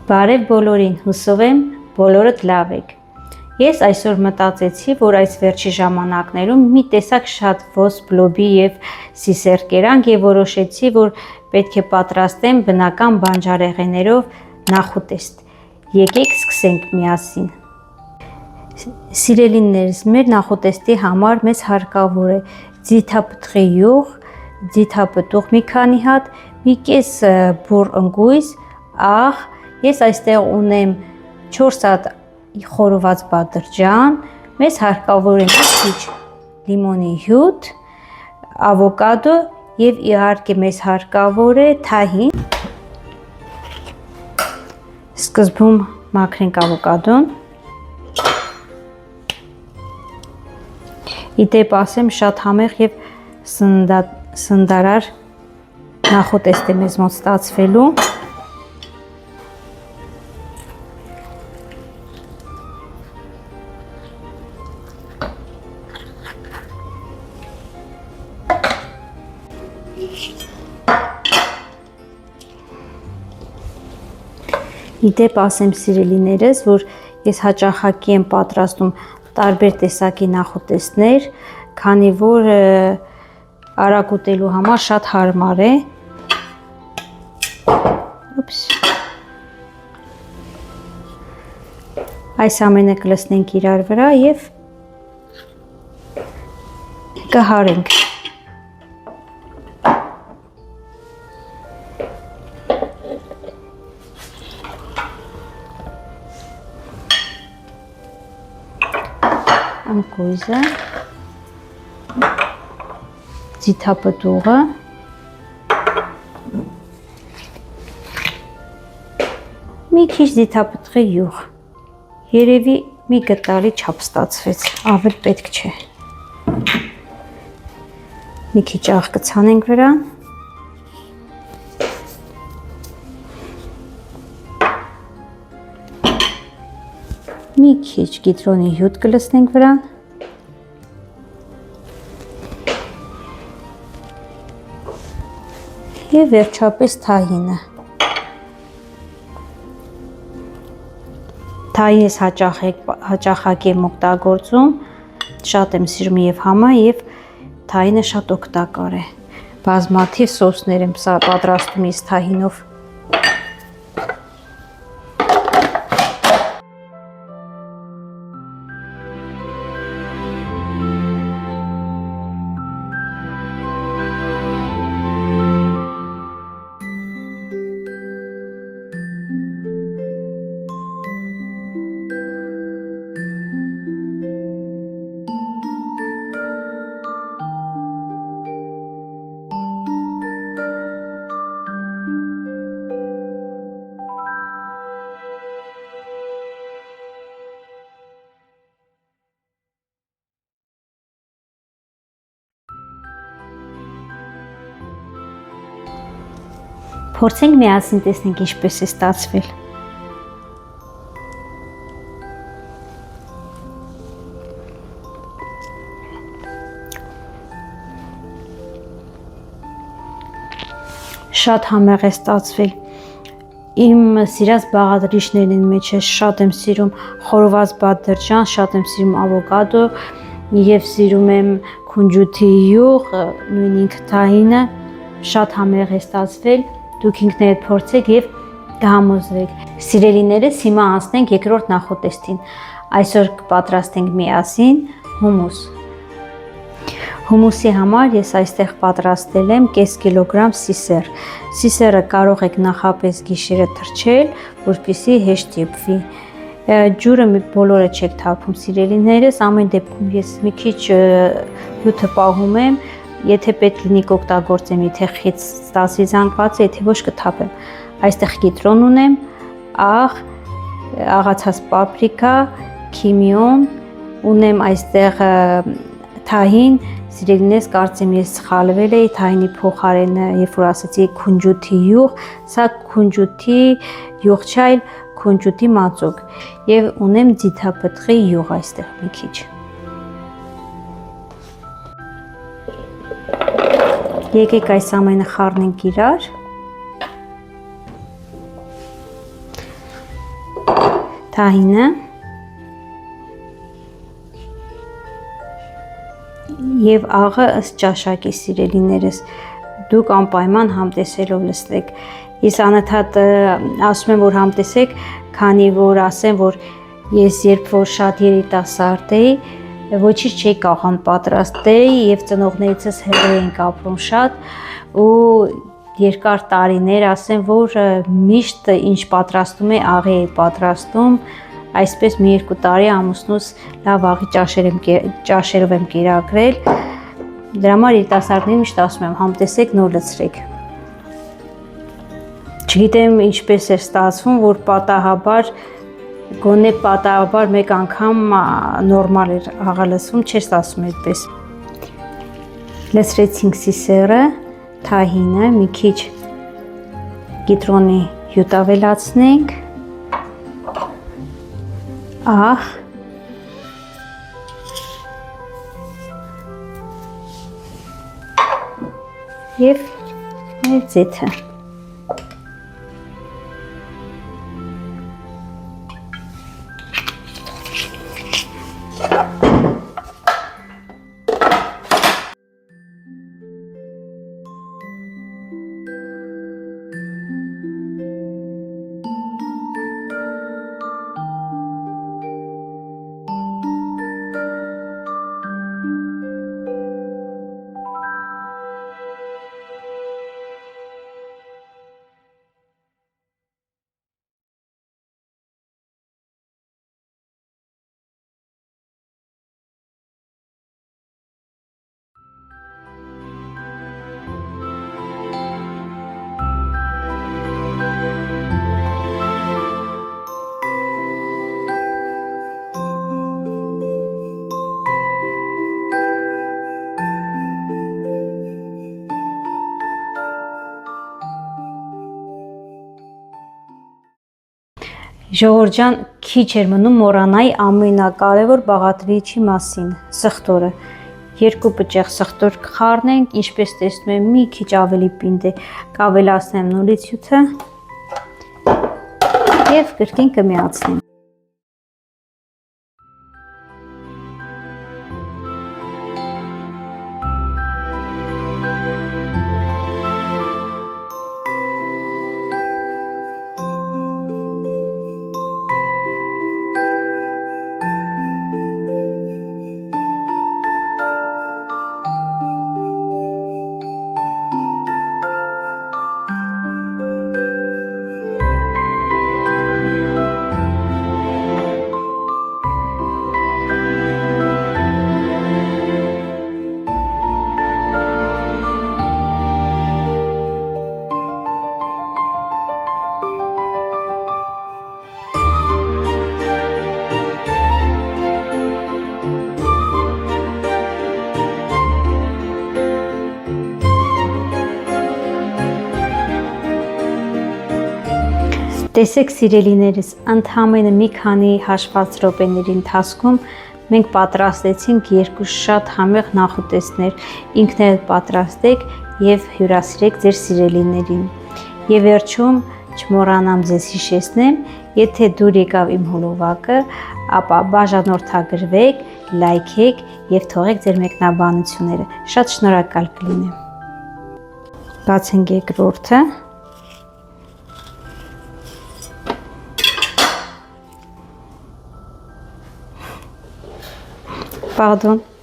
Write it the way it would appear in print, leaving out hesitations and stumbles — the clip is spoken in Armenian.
Բարև բոլորին, հուսով եմ բոլորդ լավ եք։ Ես այսօր մտածեցի, որ այս վերջի ժամանակներում մի տեսակ շատ ոսպ, լոբի եւ սիսեր կերանք եւ որոշեցի, որ պետք է պատրաստեմ բնական բանջարեղեններով նախուտեստ։ Եկեք սկսենք միասին։ Սիրելիներս, մեր նախուտեստի համար մեզ հարկավոր է ձիթապտղի յուղ, ձիթապտուղ մի քանի հատ, մի կես բուռ ընկույզ, աղ, ես այստեղ ունեմ 4 հատ խորոված բադրջան, մեզ հարկավոր է մի քիչ լիմոնի հյութ, ավոկադո եւ իհարկե մեզ հարկավոր է թահին։ Սկզբում մաքրենք ավոկադոն։ Իդեպ ասեմ, շատ համեղ եւ սննդարար նախուտեստ է մեզ մոտ ստացվելու։ Իդեպ ասեմ սիրելիներս, որ ես հաճախակի եմ պատրաստում տարբեր տեսակի նախուտեստներ, քանի որ արագ ուտելու համար շատ հարմար է։ Այս ամենը կլցնենք իրար վրա եւ կհարենք։ Ընկույզը, ձիթապտուղը, մի քիչ ձիթապտղի յուղ, երևի մի գտալի չափ ստացվեց, ավել պետք չէ, մի քիչ աղ կցանենք վրան, մի քիչ կիտրոնի հյութ կլցնենք վրան, եւ վերջապես թահինը։ Թահինս հաճախակի եմ օգտագործում, շատ եմ սիրում եւ համա եւ թահինը շատ օգտակար է։ Բազմաթիվ սոսներ եմ պատրաստում իս թահինով։ Փորձենք միասին տեսնենք ինչպես է ստացվել։ Շատ համեղ է ստացվել։ Իմ սիրած բաղադրիչներն մեջ է, շատ եմ սիրում խորոված բադրջան, շատ եմ սիրում ավոկադո եւ սիրում եմ քունջութի յուղ, նույն ինքը թահինը, շատ համեղ է ստացվել։ Դուք ինքներդ փորձեք եւ կհամոզվեք։ Սիրելիներս, հիմա անցնենք երկրորդ նախուտեստին։ Այսօր կպատրաստենք միասին հումուս։ Հումուսի համար ես այստեղ պատրաստել եմ կես կիլոգրամ սիսեր։ Սիսերը կարող եք նախապես գիշերը թրջել, որպեսզի հեշտ եփվի։ Ջուրը բոլորը չեք թափում, սիրելիներս, ամեն դեպքում ես մի քիչ հյութը պահում եմ, եթե պետք լինի կօգտագործեմ, եթե խիտ ստացվի զանգված է, եթե ոչ կթափեմ։ Այստեղ կիտրոն ունեմ, աղ, աղացած պապրիկա, քիմիոն, ունեմ այստեղ թահին, սիրելիներս, կարծեմ ես սխալվել էի, թահինի փոխարեն, երբ որ ասացի քունջութի յուղ, սա քունջութի յուղ չէ, այլ քունջութի մածուկ, եւ ունեմ ձիթապտղի յուղ այստեղ մի քիչ։ Եկեք այս ամենը խառնենք իրար։ թահինը եւ աղը ըստ ճաշակի սիրելիներս, դուք անպայման համտեսելով լսեք։ Ես անընդհատ ասում եմ, որ համտեսեք, քանի որ ասեմ, որ ես երբ որ շատ երիտասարդ էի, ոչինչ չէի կարող պատրաստել եւ ծնողներիցս հեռու էինք ապրում շատ ու երկար տարիներ ասեմ, որ միշտ ինչ պատրաստում էի, աղի էի պատրաստում, այսպես մի 2 տարի ամուսնուս լավ աղի ճաշերով եմ կերակրել։ Դրա համար երիտասարդներին միշտ ասում եմ, համտեսեք, նոր լցրեք։ Չգիտեմ ինչպես է ստացվում, որ գոնե պատահաբար մեկ անգամ նորմալ էր աղա լսվում, չէր ստացվում այդպես։ Լցրեցինք սիսերը, թահինը, մի քիչ կիտրոնի հյութ ավելացնենք, աղ եւ մեր ձեթը։ Ժողովուրդ ջան, քիչ էր մնում մոռանայի ամենակարևոր բաղադրիչի մասին՝ սխտորը։ 2 պճեղ սխտոր կխառնենք, ինչպես տեսնում եմ, մի քիչ ավելի պինդ է, կավելացնեմ նորից հյութը եւ կրկին կմիացնեմ։ Տեսեք սիրելիներս, ընդամենը մի քանի հաշված րոպեների ընթացքում մենք պատրաստեցինք 2 շատ համեղ նախուտեստներ, ինքներդ պատրաստեք եւ հյուրասիրեք ձեր սիրելիներին։ Եվ վերջում չմոռանամ ձեզ հիշեցնեմ, եթե դուր եկավ իմ հոլովակը, ապա բաժանորդագրվեք, լայքեք եւ թողեք ձեր մեկնաբանությունները։ Շատ շնորհակալ կլինեմ։ Բացենք երկրորդը։ Pardon.